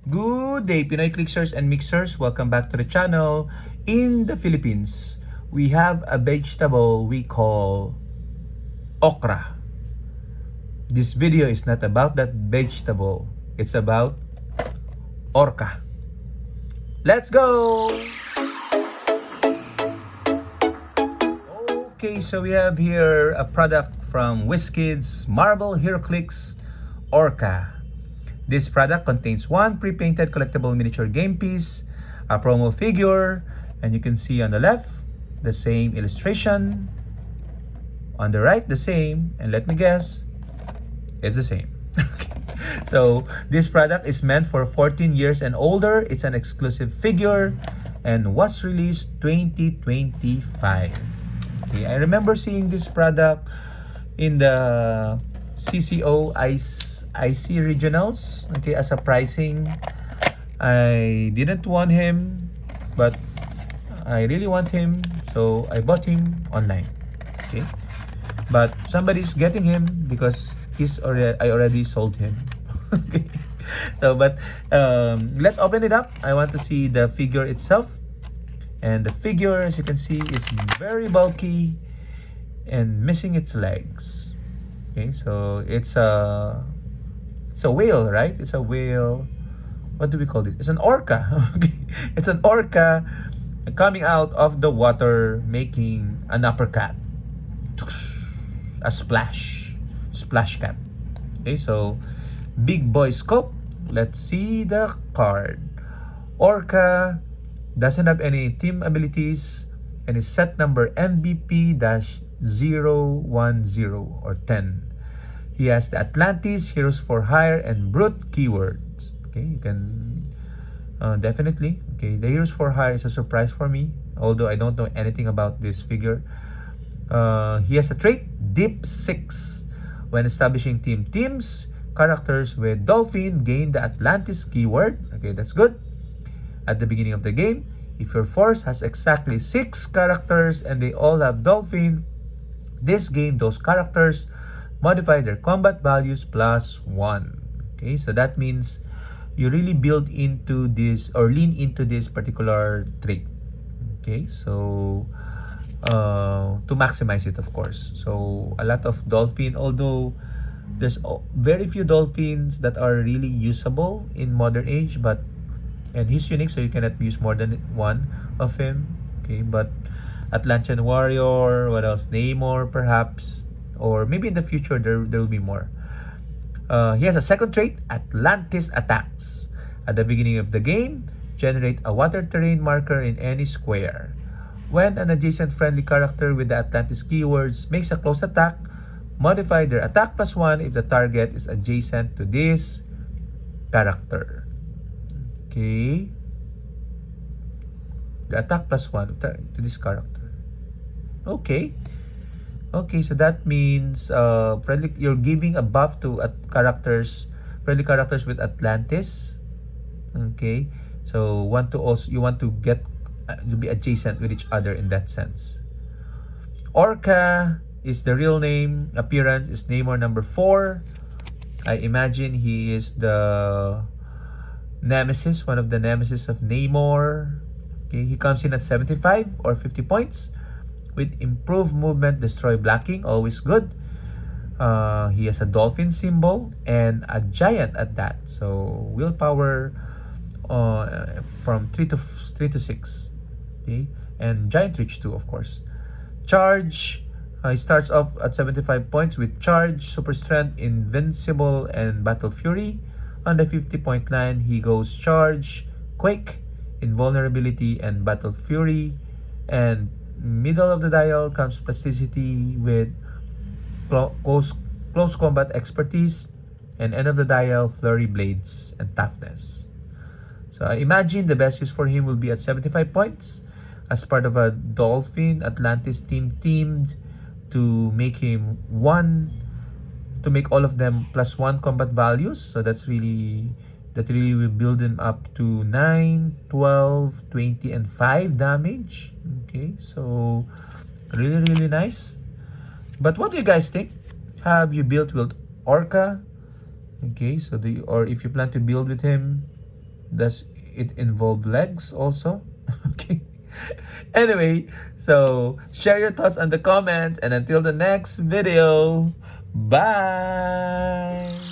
Good day, Pinoy Clicksers and Mixers. Welcome back to the channel. In the Philippines, we have a vegetable we call okra. This video is not about that vegetable. It's about orka. Let's go! Okay, so we have here a product from WizKids Marvel Heroclix Orka. This product contains one pre-painted collectible miniature game piece, a promo figure, and you can see on the left, the same illustration. On the right, the same, and let me guess, it's the same. So this product is meant for 14 years and older. It's an exclusive figure and was released 2025. Okay, I remember seeing this product in the CCO IC regionals, okay, as a pricing. I didn't want him, but I really want him, so I bought him online. Okay, but somebody's getting him because I already sold him. Okay, so but let's open it up. I want to see the figure itself, and the figure, as you can see, is very bulky and missing its legs. Okay, so it's a whale, right? It's a whale. What do we call it? It's an orca. Okay, it's an orca coming out of the water, making an uppercut, a splash cat. Okay, so big boy scope. Let's see the card. Orca doesn't have any team abilities and is set number MVP-010 or 10. He has the Atlantis, Heroes for Hire, and Brute keywords. Okay, you can definitely. Okay, the Heroes for Hire is a surprise for me, although I don't know anything about this figure. He has a trait, Deep 6. When establishing teams, characters with Dolphin gain the Atlantis keyword. Okay, that's good. At the beginning of the game, if your force has exactly 6 characters and they all have Dolphin, this game, those characters modify their combat values +1. Okay, so that means you really build into this or lean into this particular trait. Okay, so to maximize it, of course. So a lot of Dolphin, although there's very few Dolphins that are really usable in modern age, but and he's unique, so you cannot use more than one of him. Okay, but Atlantean warrior, what else? Namor, perhaps, or maybe in the future there will be more. He has a second trait, Atlantis attacks. At the beginning of the game, generate a water terrain marker in any square. When an adjacent friendly character with the Atlantis keywords makes a close attack, modify their attack +1 if the target is adjacent to this character. Okay. The attack +1 to this character. Okay. Okay, so that means friendly, you're giving a buff to friendly characters with Atlantis. Okay, so you want to get to be adjacent with each other in that sense. Orka is the real name. Appearance is Namor number 4. I imagine he is the nemesis, one of the nemesis of Namor. Okay, he comes in at 75 or 50 points. With improved movement, destroy blocking, always good. He has a dolphin symbol and a giant at that. So willpower from 3 to 6. Okay, and giant reach 2, of course. Charge. He starts off at 75 points with charge, super strength, invincible, and battle fury. On the 50-point line, he goes charge, quake, invulnerability, and battle fury. And middle of the dial comes plasticity with close combat expertise, and end of the dial flurry blades and toughness. So I imagine the best use for him will be at 75 points as part of a Dolphin Atlantis team teamed to make him all of them +1 combat values. So that really will build him up to 9, 12, 20, and 5 damage. Okay, so really nice. But what do you guys think? Have you built with Orka? Okay, so or if you plan to build with him, Does it involve legs also? Okay. Anyway, so share your thoughts on the comments, and until the next video, bye.